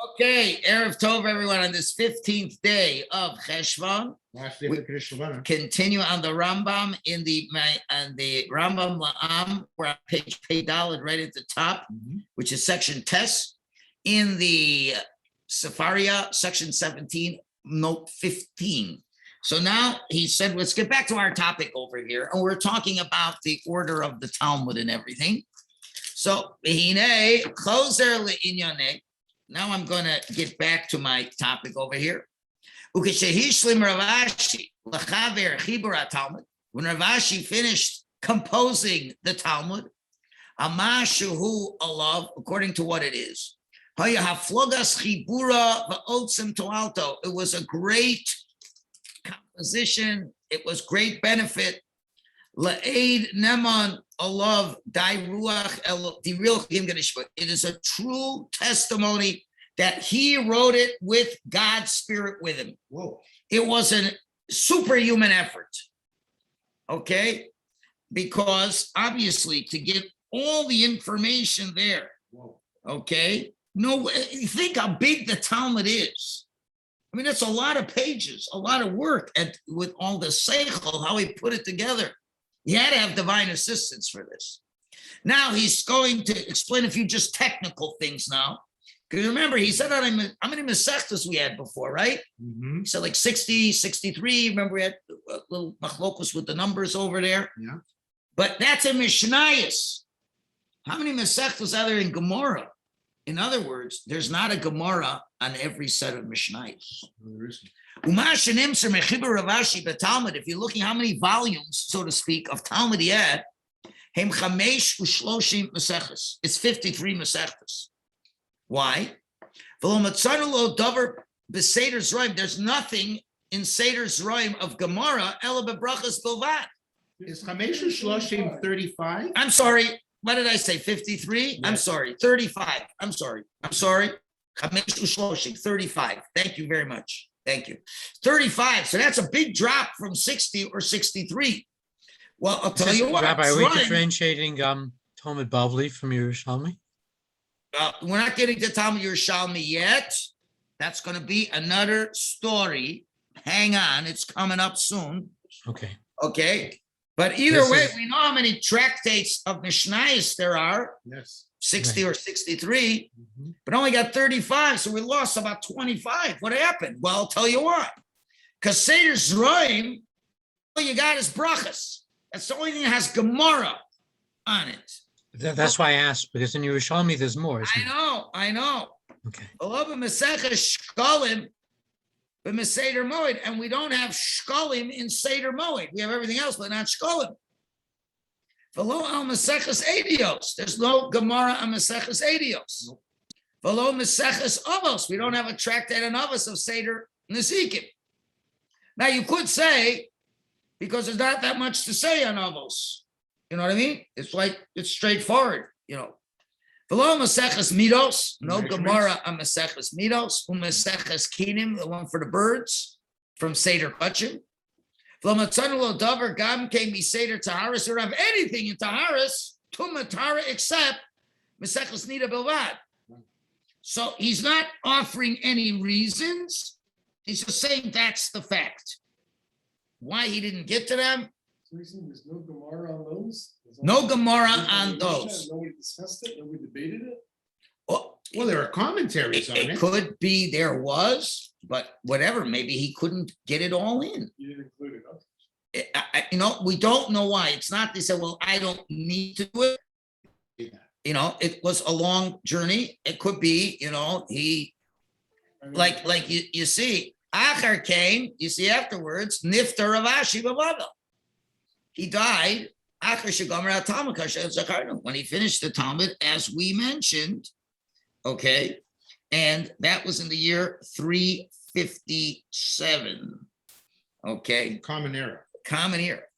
Okay, Erev Tov, everyone, on this 15th day of Cheshvan. We continue on the Rambam in the Rambam La'am. We're on page Pei Dalet right at the top, which is section Tes. In the Sefaria, section 17, note 15. So now he said, let's get back to our topic over here. And we're talking about the order of the Talmud and everything. So, Hine, Choser le'inyane. Now I'm going to get back to my topic over here. When Rav Ashi finished composing the Talmud, according to what it is, it was a great composition. It was great benefit. It is a true testimony that he wrote it with God's spirit with him. Whoa. It was a superhuman effort. Okay? Because obviously to get all the information there. Whoa. Okay? No, you think how big the Talmud is. I mean, that's a lot of pages, a lot of work, and with all the seichel, how he put it together. He had to have divine assistance for this. Now he's going to explain a few just technical things now. Because remember, he said how many Masechtas we had before, right? Mm-hmm. He said like 60, 63. Remember, we had a little Michalowicz with the numbers over there. Yeah. But that's a Mishnayos. How many Masechtas are there in Gemara? In other words, there's not a Gemara on every set of Mishnayos. There isn't. If you're looking how many volumes, so to speak, of Talmud he had, it's 53 Masechtas. Why? There's nothing in Seder Zroim of Gemara, Ela bebrachas bilvad. Is Chamesh Shloshim 35? I'm sorry. What did I say? 53? Yes. I'm sorry. 35. I'm sorry. Chamesh Shloshim, 35. Thank you very much. Thank you. 35. So that's a big drop from 60 or 63. Well, I'll tell you what. Rabbi, are we differentiating Talmud Bavli from Yerushalmi? We're not getting to Talmud Yerushalmi yet. That's going to be another story. Hang on. It's coming up soon. Okay. Okay. But either way, we know how many tractates of Mishnayos there are. Yes. 60 or 63, but only got 35, so we lost about 25. What happened? Well, I'll tell you why. Because Seder Zroim, all you got is brachas. That's the only thing that has Gemara on it. That's why I asked, because in Yerushalmi there's more. I know. Okay. And we don't have shkolim in Seder Moed. We have everything else, but not shkolim. V'lo al Maseches Edios. There's no Gemara on Maseches Edios. V'lo Maseches Avos. We don't have a tractate on Avos of Seder Nezikim. Now you could say, because there's not that much to say on Avos. You know what I mean? It's like, it's straightforward, you know. V'lo Maseches Midos. No Gemara on Maseches Midos. Maseches Kinim, the one for the birds, from Seder Kachim. We don't have anything in Taharis, Tumatara, except Mesechus Nida Bilvad. So he's not offering any reasons. He's just saying that's the fact. Why he didn't get to them? There's no Gemara on those? No Gemara on those. Nobody discussed it? Nobody debated it? Well, there are commentaries on it. It could be there was, but whatever. Maybe he couldn't get it all in. You didn't include it. We don't know why. It's not, they said, well, I don't need to do it. Yeah. It was a long journey. It could be, he, you see, Achar came, you see afterwards, Niftar Rav Ashi B'Bavel. He died, Achar Shegomer HaTalmud Kasher Zakarnu, when he finished the Talmud, as we mentioned, okay, and that was in the year 357, okay. Common era.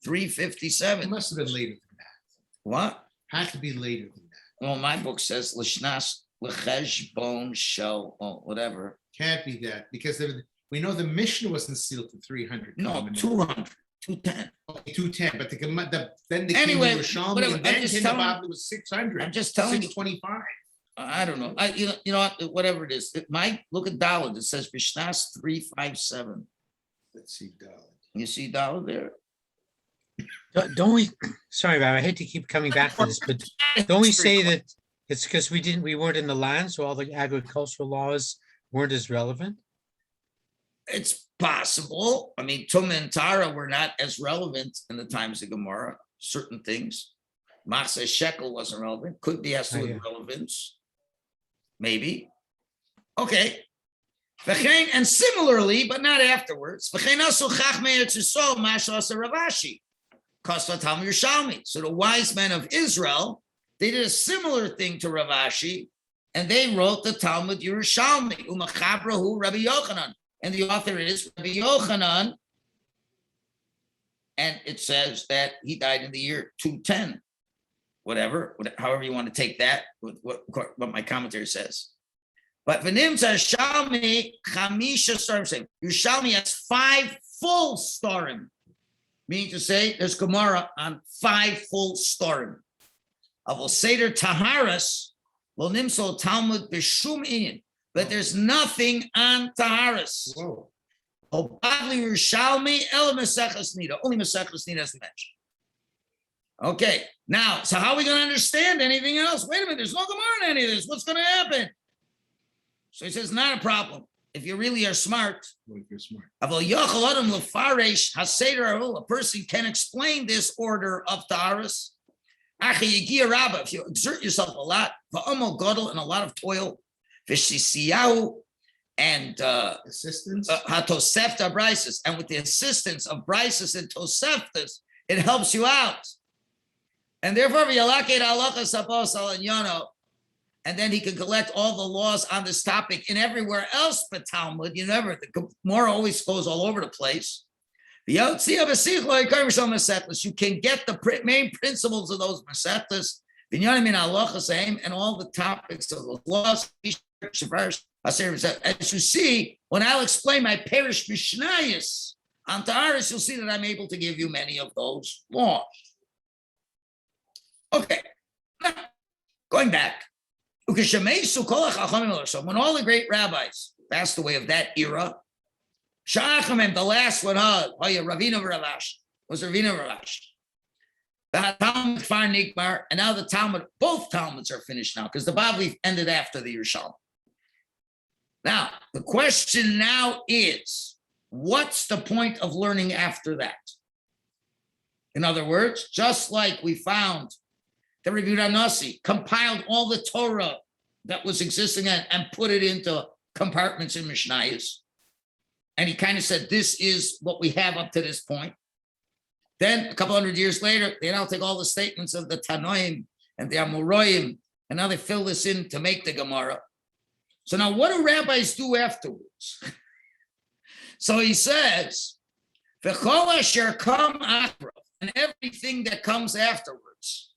357. It must have been later than that. What? Had to be later than that. Well, my book says Lishnas L'Cheshbon Shel, whatever. Can't be that, because we know the Mishne wasn't sealed to 300. No, 200, 210. Okay, 210, but then the Anyway, Yerushalmi, whatever, and then I'm just the telling- Bible was 600. I'm just telling you. 625. I don't know. You know what, whatever it is. It might look at Dalit. It says Bishnas 357. Let's see, Dalit. You see Dalit there? Don't we, sorry, Rabbi, I hate to keep coming back to this, but don't we say that it's because we weren't in the land, so all the agricultural laws weren't as relevant? It's possible. I mean, Tumah and Tara were not as relevant in the times of Gemara. Certain things. Masa Shekel wasn't relevant. Could be has to do with relevance. Maybe. Okay. And similarly, but not afterwards. So the wise men of Israel, they did a similar thing to Ravashi, and they wrote the Talmud Yerushalmi, Umachabrahu Rabbi Yochanan. And the author is Rabbi Yochanan. And it says that he died in the year 210. Whatever, however you want to take that, what my commentary says. But V'nimtza Shalmi Chamisha Starim. Yerushalmi has 5 full starim. Meaning to say, there's Gemara on 5 full starim. Avol Seder Taharas Lo Nimso Talmud B'Shum Inyan. But there's nothing on Taharas. Whoa. O Badli Yerushalmi El Mesechus Nida. Only Mesechus Nida is mentioned. Okay, now, so how are we going to understand anything else? Wait a minute, there's no Gemara in any of this. What's going to happen? So he says, not a problem. If you really are smart, If you're smart. a person can explain this order of Taharas. If you exert yourself a lot, and a lot of toil, and Assistance. Hatosefta Brises, and with the assistance of Brises and Toseftas, it helps you out. And therefore, and then he can collect all the laws on this topic in everywhere else but Talmud. You never, the Gemara always goes all over the place. You can get the main principles of those Masechtas, and all the topics of those laws. As you see, when I'll explain my Perish Mishnayos on Taharas, you'll see that I'm able to give you many of those laws. Okay, now, going back. When all the great rabbis passed away of that era, the last one Ravina Ravash was Ravina Ravash. And now the Talmud, both Talmuds are finished now because the Bavli ended after the Yerushalmi. Now, the question now is, what's the point of learning after that? In other words, just like we found the Rabbi Yossi compiled all the Torah that was existing and put it into compartments in Mishnayos. And he kind of said, this is what we have up to this point. Then a couple hundred years later, they now take all the statements of the Tanoim and the Amoraim, and now they fill this in to make the Gemara. So now what do rabbis do afterwards? So he says, V'chol asher kam achrav, and everything that comes afterwards,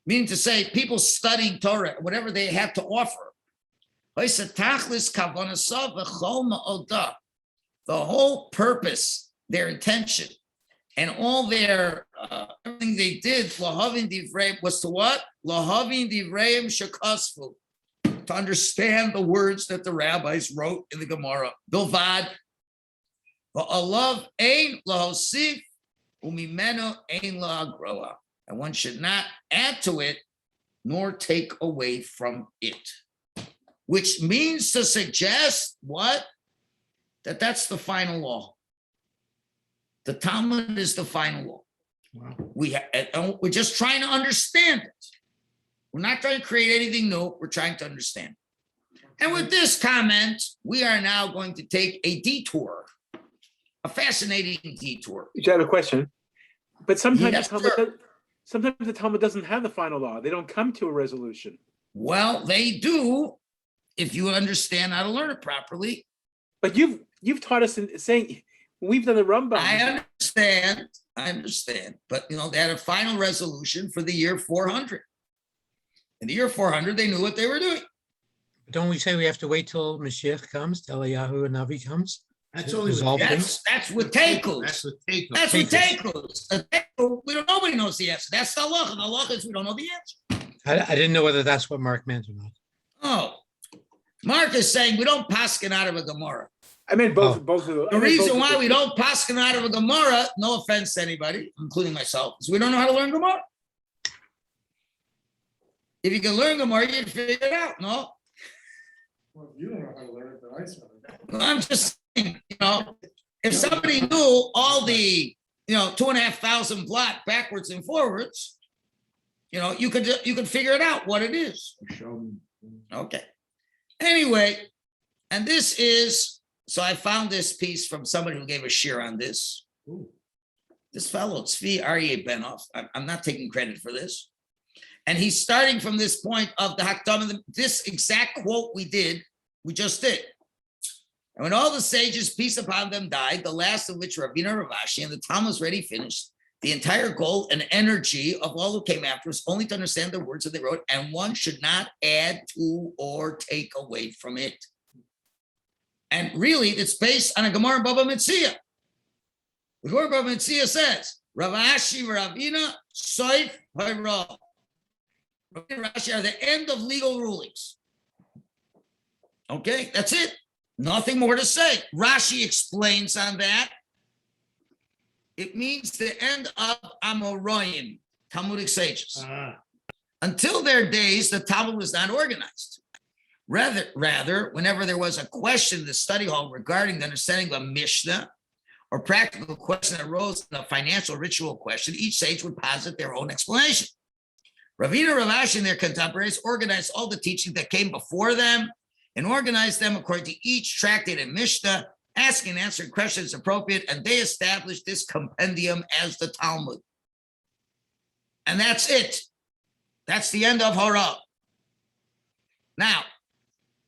meaning to say, people studying Torah, whatever they have to offer. The whole purpose, their intention, and all their everything they did, was to what? To understand the words that the rabbis wrote in the Gemara. Bilvad, va'alav ein lahosif umimeno ein lahagroa. And one should not add to it, nor take away from it. Which means to suggest what? That's the final law. The Talmud is the final law. Wow. We're just trying to understand it. We're not trying to create anything new. We're trying to understand. And with this comment, we are now going to take a detour, a fascinating detour. You have a question, but sometimes Yes, sometimes the Talmud doesn't have the final law. They don't come to a resolution. Well, they do, if you understand how to learn it properly. But you've taught us in saying we've done the Rambam. I understand. But they had a final resolution for the year 400. In the year 400, they knew what they were doing. Don't we say we have to wait till Mashiach comes, till Eliyahu and Navi comes? That's only Resolve with things? That's with Tekus. That's with Tekus. That's with Tekus. Nobody knows the answer. That's the halacha. The halacha is we don't know the answer. I didn't know whether that's what Mark meant or not. Oh, Mark is saying we don't paskin out of a Gemara. I meant both. Oh. Both of the. The reason why we don't paskin out of a Gemara, no offense to anybody, including myself, is we don't know how to learn Gemara. If you can learn Gemara, you can figure it out, no? Well, if you don't know how to learn it, then I said it. Well, I'm just saying, if somebody knew all the, 2,500 blot backwards and forwards, you could figure it out what it is. Okay. Anyway, and this is, so I found this piece from somebody who gave a share on this. Ooh. This fellow, Tzvi Aryeh Benoff, I'm not taking credit for this. And he's starting from this point of the Hakdama, this exact quote we just did. And when all the sages, peace upon them, died, the last of which were Rabbeinu Ravashi, and the Talmud was already finished, the entire goal and energy of all who came after us only to understand the words that they wrote, and one should not add to or take away from it. And really, it's based on a Gemara in Baba Metzia. The Gemara in Baba Metzia says, Ravashi Ravina Soif Hayra. Rabbi and Rashi are the end of legal rulings. Okay, that's it. Nothing more to say. Rashi explains on that. It means the end of Amoraim, Talmudic sages. Until their days, the Talmud was not organized. Rather, whenever there was a question in the study hall regarding the understanding of a Mishne or practical question that arose in a financial ritual question, each sage would posit their own explanation. Ravina Ravashi and their contemporaries organized all the teaching that came before them and organized them according to each tractate and Mishnah, asking and answering questions appropriate, and they established this compendium as the Talmud. And that's it. That's the end of Hora. Now,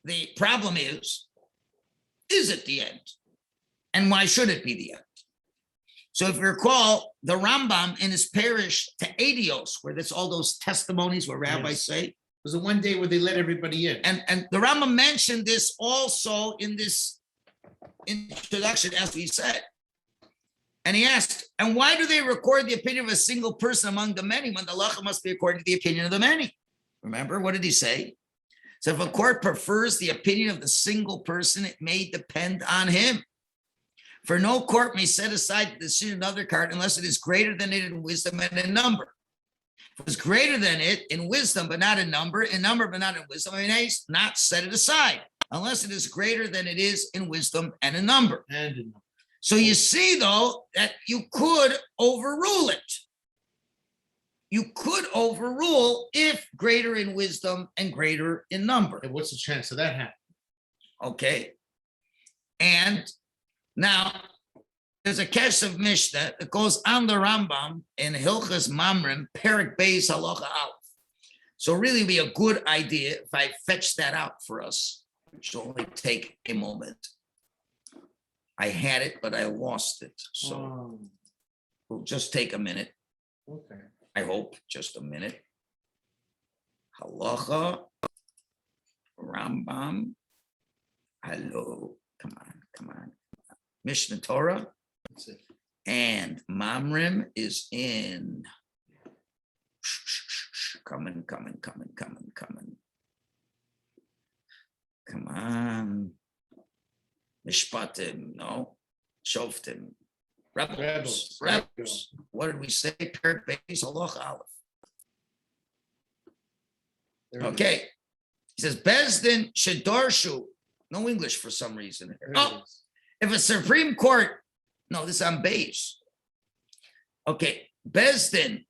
the problem is it the end? And why should it be the end? So if you recall, the Rambam in his parish to Adios, where there's all those testimonies where rabbis say, It was the one day where they let everybody in. and the Rambam mentioned this also in this introduction, as we said. And he asked, and why do they record the opinion of a single person among the many when the halacha must be according to the opinion of the many? Remember, what did he say? So if a court prefers the opinion of the single person, it may depend on him. For no court may set aside the decision of another court unless it is greater than it in wisdom and in number. If it was greater than it in wisdom, but not in number but not in wisdom, I may not set it aside unless it is greater than it is in wisdom and in number. So you see, though, that you could overrule it. You could overrule if greater in wisdom and greater in number. And what's the chance of that happening? Okay. And now, there's a kesh of Mishne that goes on the Rambam in Hilchas Mamrim, Perek Beis Halacha Aleph. So really be a good idea if I fetch that out for us. It should only take a moment. I had it, but I lost it. So we'll just take a minute. Okay. I hope just a minute. Halacha, Rambam. Hello, come on. Mishnah Torah. That's it. And Mamrim is in. Coming. Come on. Mishpatim, no. Shoftim. Rebels. What did we say? Perek Beis Halacha Aleph. Okay. He says, Bezdin Shedorshu. No English for some reason. Oh, if a Supreme Court, no, this is on Beis. Okay. Bezdin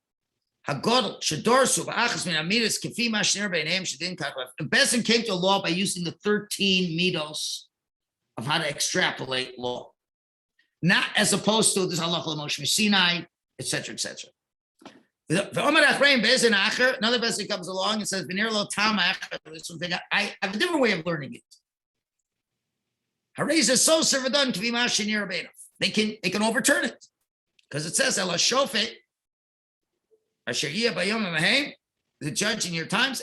Hagodl Shedorsu V'achas Min Amidas Kefi Mashnir Beinayim Shedin Kachlev. Bezdin came to a law by using the 13 midos of how to extrapolate law. Not as opposed to this halacha l'Moshe Sinai, etc., etc. Another Bezdin comes along and says, I have a different way of learning it. They can overturn it because it says the judge in your times.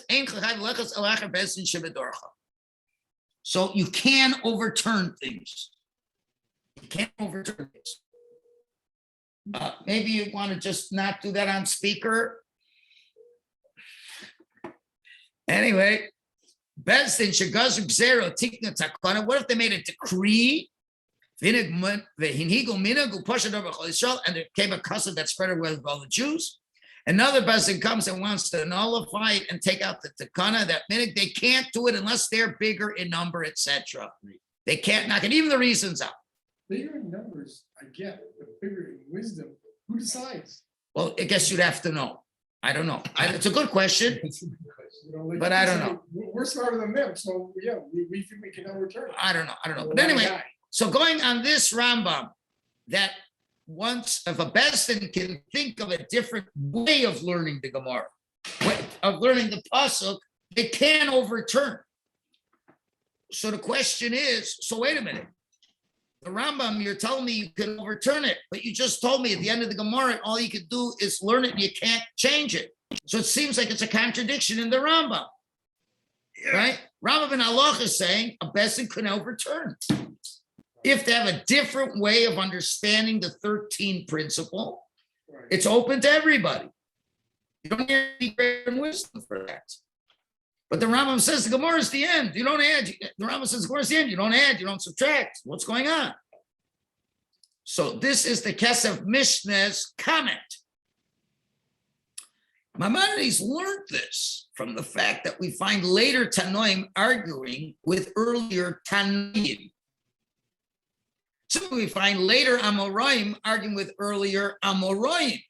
So you can overturn things. You can't overturn things. Maybe you want to just not do that on speaker. Anyway, Bezdin Shagazu Gzero Tikna Takana. What if they made a decree? And there came a custom that spread with all the Jews. Another Bezdin comes and wants to nullify it and take out the Takana. That minute they can't do it unless they're bigger in number, etc. They can't knock it. Even the reasons out. Bigger in numbers, I get it, but bigger in wisdom, who decides? Well, I guess you'd have to know. I don't know. It's a good question. But I don't know. We're smarter than them, so yeah, we think we can overturn it. I don't know. But anyway, so going on this Rambam, that once if a Bezdin can think of a different way of learning the Gemara, of learning the pasuk, they can overturn. So the question is, so wait a minute. The Rambam, you're telling me you can overturn it, but you just told me at the end of the Gemara, all you could do is learn it and you can't change it. So it seems like it's a contradiction in the Rambam, right? Rambam in Halach is saying a Bezdin can overturn if they have a different way of understanding the 13 principle. Right. It's open to everybody. You don't need any greater wisdom for that. But the Rambam says the Gemara is the end. You don't add. The Rambam says the Gemara is the end. You don't add. You don't subtract. What's going on? So this is the Kesef Mishne's comment. Maimonides learned this from the fact that we find later Tanoim arguing with earlier Tanoim. So we find later Amoraim arguing with earlier Amoraim.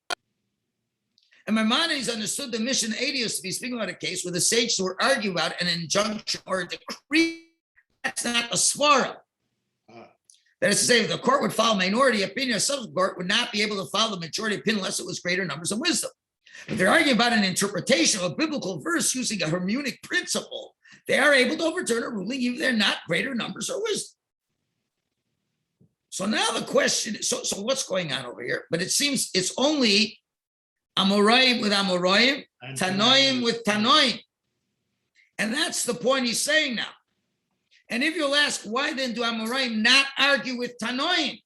And Maimonides understood the Mishne 80 to be speaking about a case where the sages were arguing about an injunction or a decree. That's not a svara. That is to say, the court would follow minority opinion, a subsequent court would not be able to follow the majority opinion unless it was greater numbers and wisdom. But they're arguing about an interpretation of a biblical verse using a hermeneutic principle. They are able to overturn a ruling even if they're not greater numbers or wisdom. So now the question is, so what's going on over here? But it seems it's only Amoraim with Amoraim, Tanoim with Tanoim. And that's the point he's saying now. And if you'll ask, why then do Amoraim not argue with Tanoim?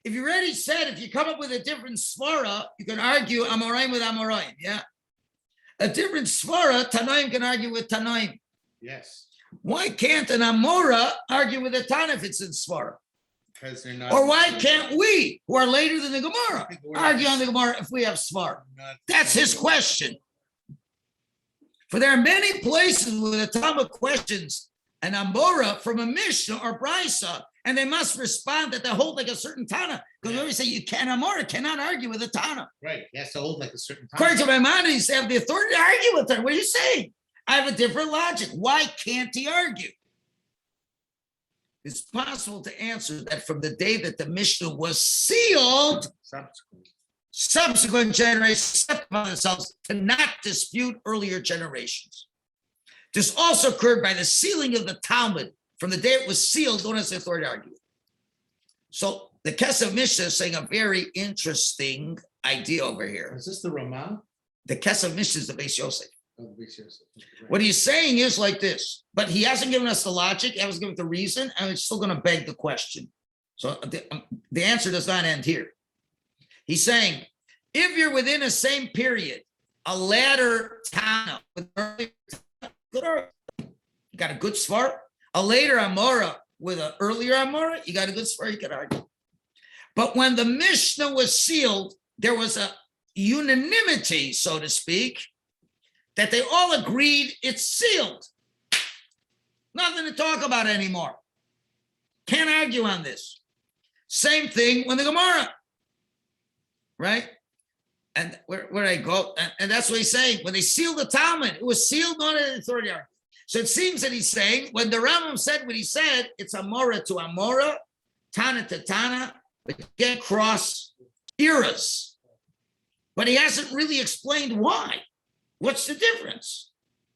If you already said, if you come up with a different svara, you can argue Amoraim with Amoraim, yeah? A different svara, Tanoim can argue with Tanoim. Yes. Why can't an Amora argue with a Tana if it's in svara? Because they're not. Or why can't we, who are later than the Gemara, argue on the Gemara if we have svara? That's his question. For there are many places where the Talmud questions an Amora from a Mishnah or Brisa, and they must respond that they hold like a certain Tana. Because we always say you can't, Amora cannot argue with a Tana. Right, he has to hold like a certain Tana. According to Maimonides, they have the authority to argue with her. What are you saying? I have a different logic. Why can't he argue? It's possible to answer that from the day that the Mishnah was sealed, subsequent generations set upon themselves to not dispute earlier generations. This also occurred by the sealing of the Talmud. From the day it was sealed, don't have the authority to argue. So the Kesef Mishnah is saying a very interesting idea over here. Is this the Ramah? The Kesef Mishnah is the Beis Yossi. Oh, the Beis Yossi. What he's saying is like this, but he hasn't given us the logic, he hasn't given the reason, and it's still going to beg the question. So the answer does not end here. He's saying, if you're within a same period, a latter Tana with earlier Tana, you got a good svar. A later Amora with an earlier Amora, you got a good svar, you can argue. But when the Mishnah was sealed, there was a unanimity, so to speak, that they all agreed it's sealed. Nothing to talk about anymore. Can't argue on this. Same thing when the Gemara, right? And where I go, and that's what he's saying. When they sealed the Talmud, it was sealed, not an authority argument. So it seems that he's saying, when the Rambam said what he said, it's Amora to Amora, Tana to Tana, but you can't cross eras. But he hasn't really explained why. What's the difference?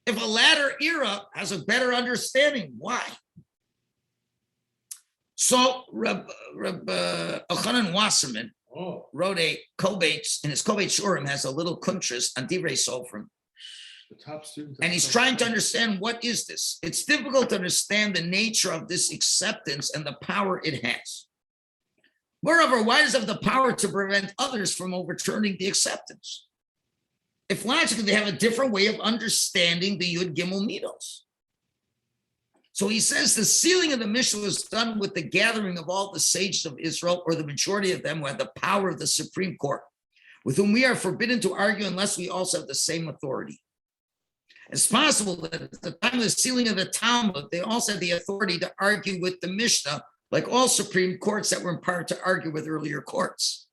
If a latter era has a better understanding, why? So Rabbi Elchanan Wasserman wrote a Kovetz, in his Kovetz Shurim has a little kuntras on Divrei Sofrim. The top student. And he's trying to understand, what is this? It's difficult to understand the nature of this acceptance and the power it has. Moreover, why does it have the power to prevent others from overturning the acceptance? If logically they have a different way of understanding the Yud Gimel Midos. So he says the sealing of the Mishne was done with the gathering of all the sages of Israel, or the majority of them who had the power of the Supreme Court, with whom we are forbidden to argue unless we also have the same authority. It's possible that at the time of the sealing of the Talmud, they also had the authority to argue with the Mishnah, like all Supreme Courts that were empowered to argue with earlier courts.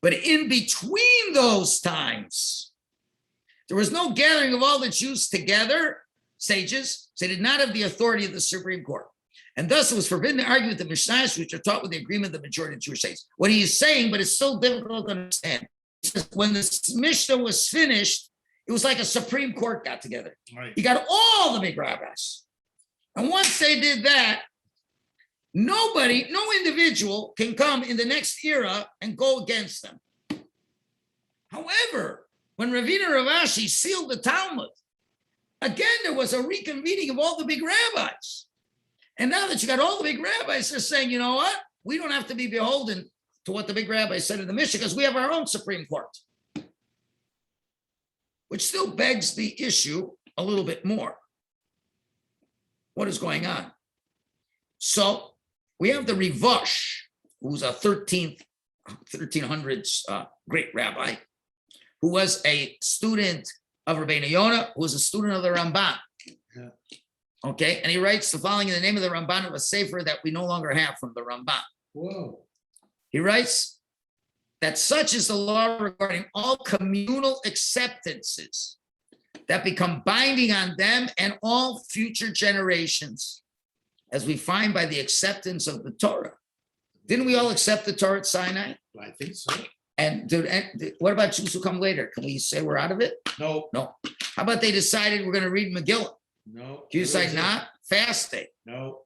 But in between those times, there was no gathering of all the Jews together, sages, so they did not have the authority of the Supreme Court. And thus it was forbidden to argue with the Mishnahs, which are taught with the agreement of the majority of Jewish sages. What he is saying, but it's so difficult to understand, he says when the Mishnah was finished, it was like a Supreme Court got together. Right. You got all the big rabbis. And once they did that, nobody, no individual can come in the next era and go against them. However, when Ravina Ravashi sealed the Talmud, again, there was a reconvening of all the big rabbis. And now that you got all the big rabbis, they're saying, you know what? We don't have to be beholden to what the big rabbis said in the Mishnah because we have our own Supreme Court. Which still begs the issue a little bit more. What is going on? So we have the Rivush, who's a 1300s great rabbi, who was a student of Rabbi Yonah, who was a student of the Rambam. Yeah. Okay, and he writes the following in the name of the Ramban of a sefer that we no longer have from the Rambam. Whoa. He writes that such is the law regarding all communal acceptances that become binding on them and all future generations, as we find by the acceptance of the Torah. Didn't we all accept the Torah at Sinai? I think so. And what about Jews who come later? Can we say we're out of it? No. No. How about they decided we're going to read Megillah? No. Can you decide not? Fasting. No.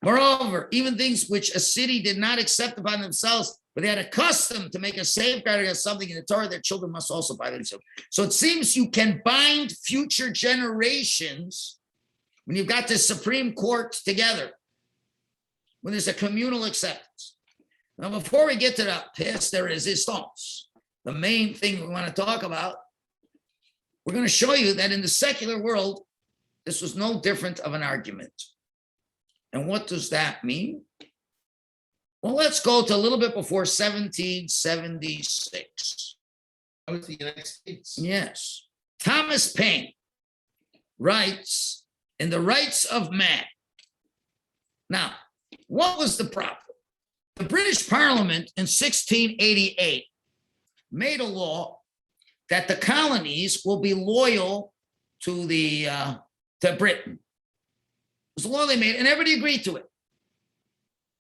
Moreover, even things which a city did not accept upon themselves, but they had a custom to make a safeguard against something in the Torah, their children must also bind themselves. So it seems you can bind future generations when you've got the Supreme Court together, when there's a communal acceptance. Now, before we get to the pièce de résistance, the main thing we want to talk about, we're going to show you that in the secular world, this was no different of an argument. And what does that mean? Well, let's go to a little bit before 1776. That was the United States. Yes. Thomas Paine writes in The Rights of Man. Now, what was the problem? The British Parliament in 1688 made a law that the colonies will be loyal to to Britain. It was a law they made, and everybody agreed to it.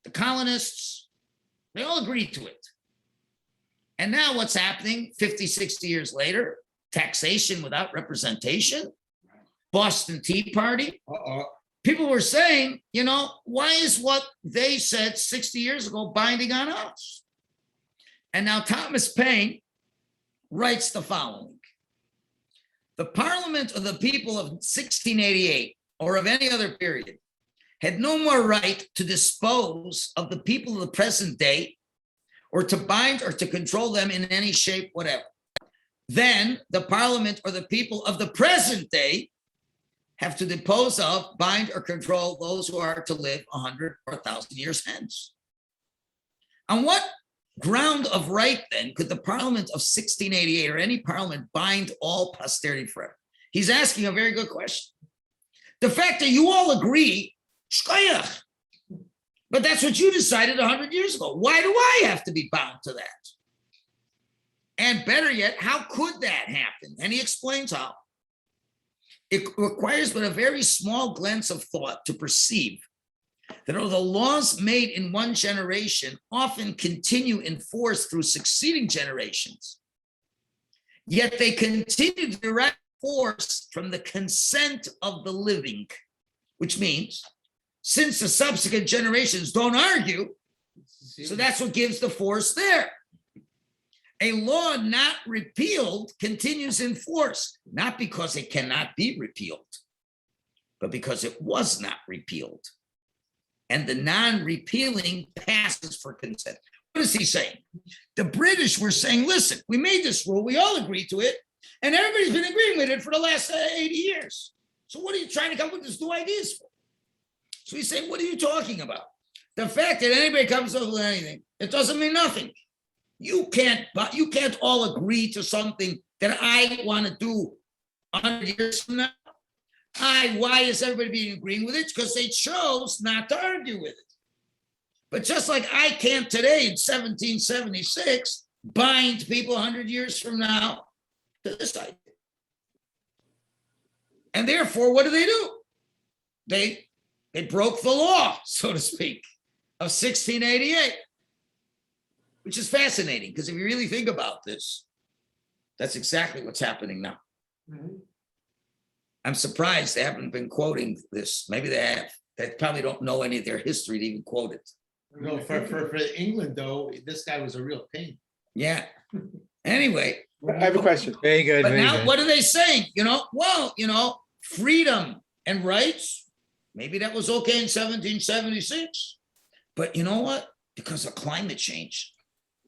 The colonists, they all agreed to it. And now what's happening 50, 60 years later? Taxation without representation, Boston Tea Party. People were saying, you know, why is what they said 60 years ago binding on us? And now Thomas Paine writes the following. The Parliament of the people of 1688 or of any other period had no more right to dispose of the people of the present day or to bind or to control them in any shape whatever than the Parliament or the people of the present day have to depose of, bind, or control those who are to live 100 or 1,000 years hence. On what ground of right, then, could the Parliament of 1688 or any parliament bind all posterity forever? He's asking a very good question. The fact that you all agree, shkoyach, but that's what you decided 100 years ago. Why do I have to be bound to that? And better yet, how could that happen? And he explains how. It requires but a very small glance of thought to perceive that although laws made in one generation often continue in force through succeeding generations, yet they continue to derive force from the consent of the living, which means since the subsequent generations don't argue, so that's what gives the force there. A law not repealed continues in force, not because it cannot be repealed, but because it was not repealed. And the non-repealing passes for consent. What is he saying? The British were saying, listen, we made this rule, we all agreed to it, and everybody's been agreeing with it for the last 80 years. So what are you trying to come up with these new ideas for? So we say, what are you talking about? The fact that anybody comes up with anything, it doesn't mean nothing. You can't all agree to something that I want to do 100 years from now. Why is everybody agreeing with it? Because they chose not to argue with it. But just like I can't today in 1776 bind people 100 years from now to this idea. And therefore, what do? They broke the law, so to speak, of 1688, which is fascinating because if you really think about this, that's exactly what's happening now. Mhm. I'm surprised they haven't been quoting this. Maybe they have. They probably don't know any of their history to even quote it. No, for England though, this guy was a real pain. Yeah. Anyway, I have a question. Very good, but very now good. what are they saying? Freedom and rights. Maybe that was okay in 1776. But you know what? Because of climate change,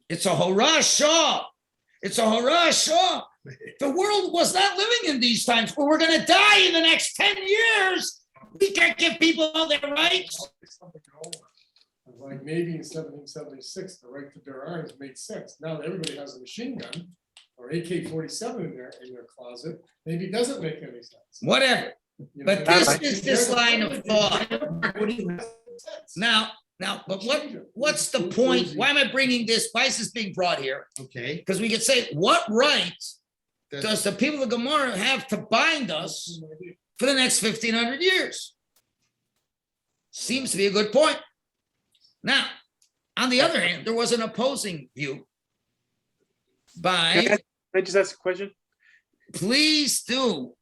it's a hurrah shaw. It's a hurrah shaw. The world was not living in these times, but we're going to die in the next 10 years. We can't give people all their rights. Like maybe in 1776, the right to bear arms made sense. Now that everybody has a machine gun or AK-47 in their closet, maybe it doesn't make any sense. Whatever. You But know, this is this line of thought. Now, but what's the point? Why am I bringing this? Why is this being brought here? Okay. Because we could say, what right does the people of Gomorrah have to bind us for the next 1,500 years? Seems to be a good point. Now, on the other hand, there was an opposing view by, Can I just ask a question? please do.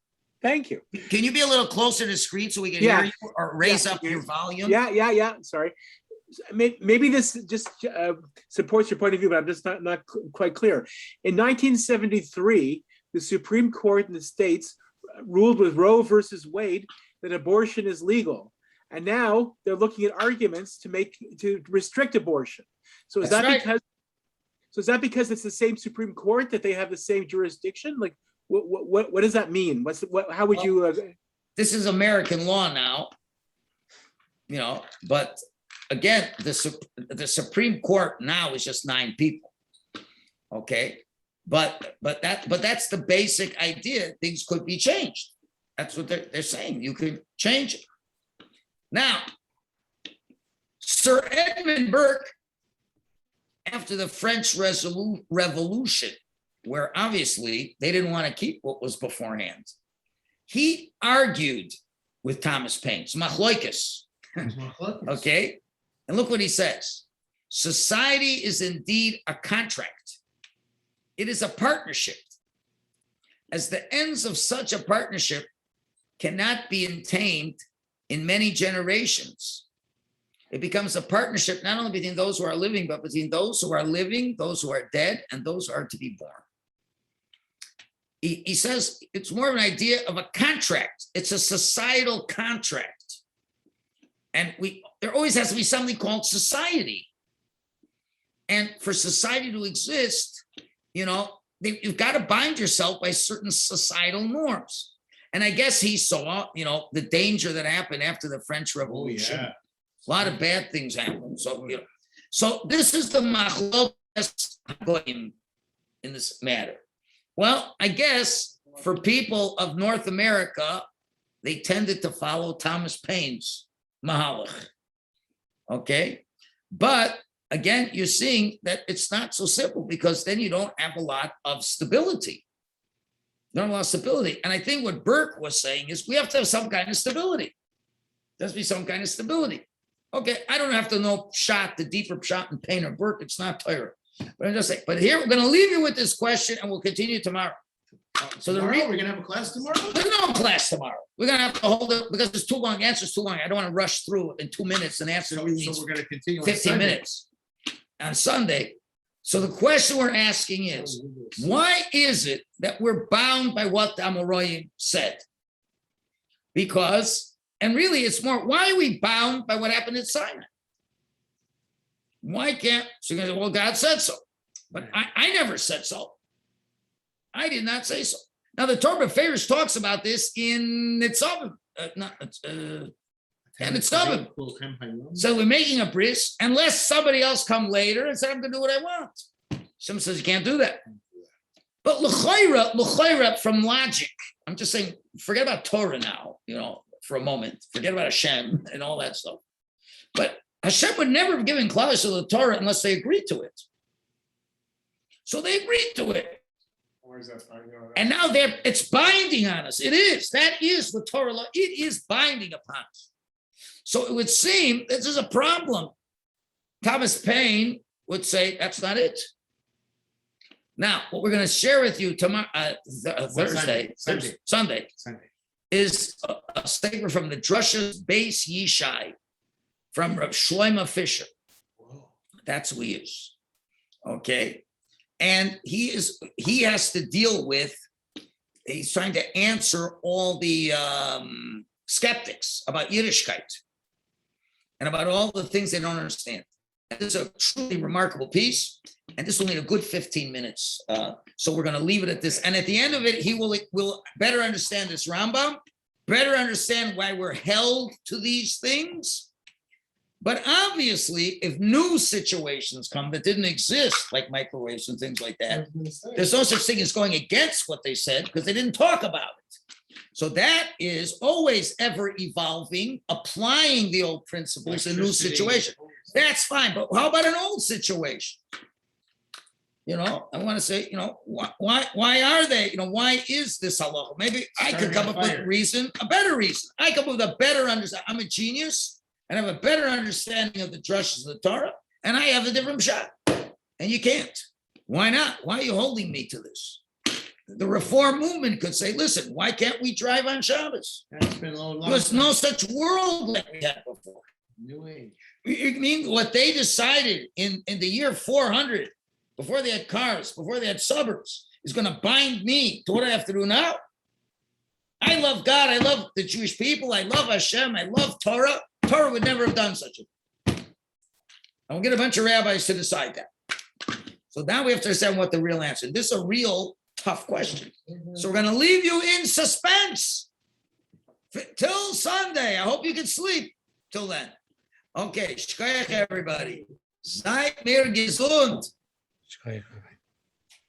Thank you. Can you be a little closer to the screen so we can Yeah. hear you or raise Yeah. up your volume? Yeah. Sorry. Maybe this just supports your point of view, but I'm just not quite clear. In 1973, the Supreme Court in the States ruled with Roe versus Wade that abortion is legal. And now they're looking at arguments to restrict abortion. So is That's that right. because it's the same Supreme Court that they have the same jurisdiction? Like what does that mean? How would you This is American law now, but again, the Supreme Court now is just 9 people. Okay. But that's the basic idea. Things could be changed. That's what they're saying. You could change it. Now, Sir Edmund Burke, after the French Revolution, where obviously they didn't want to keep what was beforehand, he argued with Thomas Paine. It's Michalowicz. Okay. And look what he says. Society is indeed a contract. It is a partnership. As the ends of such a partnership cannot be attained in many generations, it becomes a partnership not only between those who are living, but between those who are living, those who are dead, and those who are to be born. He says it's more of an idea of a contract. It's a societal contract. And there always has to be something called society. And for society to exist, you've got to bind yourself by certain societal norms. And I guess he saw, the danger that happened after the French Revolution. Oh, yeah. A lot of bad things happened. So this is the Michalowicz claim in this matter. Well, I guess for people of North America, they tended to follow Thomas Paine's Mahalach. Okay. But again, you're seeing that it's not so simple because then you don't have a lot of stability. Not a lot of stability. And I think what Burke was saying is we have to have some kind of stability. There has to be some kind of stability. Okay, I don't have to know the deeper shot in Paine or Burke. It's not Torah. But I'm just saying, but here we're going to leave you with this question and we'll continue tomorrow. So we're going to have a class tomorrow? There's no class tomorrow. We're going to have to hold it because it's too long. Answer's too long. I don't want to rush through in 2 minutes and answer So really we're going to continue on 15 Sunday. minutes on Sunday. So the question we're asking is, why is it that we're bound by what the Amoraim said? Because, and really it's more, why are we bound by what happened at Sinai? Why can't, so you're going to say, well, God said so. But I never said so. I did not say so. Now the Torah Farish talks about this in Nitzavim, And it's stubborn. So we're making a bris unless somebody else come later and say, I'm going to do what I want. Someone says you can't do that. But l'chayra from logic, I'm just saying, forget about Torah now, for a moment. Forget about Hashem and all that stuff. But Hashem would never have given Klal to the Torah unless they agreed to it. So they agreed to it. And now it's binding on us. It is. That is the Torah law. It is binding upon us. So it would seem this is a problem. Thomas Paine would say that's not it. Now, what we're going to share with you tomorrow, Sunday, is a statement from the Drush's Beis Yishai from Rav Shlomo Fisher. That's who he is. Okay. And he has to deal with, he's trying to answer all the skeptics about Yiddishkeit and about all the things they don't understand. This is a truly remarkable piece, and this will need a good 15 minutes. So we're going to leave it at this. And at the end of it, he will better understand this Rambam, better understand why we're held to these things. But obviously, if new situations come that didn't exist, like microwaves and things like that, there's no such thing as going against what they said because they didn't talk about it. So that is always ever evolving, applying the old principles in new situations. That's fine, but how about an old situation? I want to say, why are they? Why is this halacha? Maybe I could come up with a better reason. I come up with a better understanding. I'm a genius. And have a better understanding of the drushes of the Torah, and I have a different shot. And you can't. Why not? Why are you holding me to this? The Reform movement could say, listen, why can't we drive on Shabbos? There's no such world like we had before. New age. You mean what they decided in the year 400, before they had cars, before they had suburbs, is going to bind me to what I have to do now? I love God. I love the Jewish people. I love Hashem. I love Torah. Torah would never have done such a thing. And we'll get a bunch of rabbis to decide that. So now we have to understand what the real answer is. This is a real tough question. So we're going to leave you in suspense till Sunday. I hope you can sleep till then. Okay, shkoyach everybody. Seid mir gesund. Shkoyach.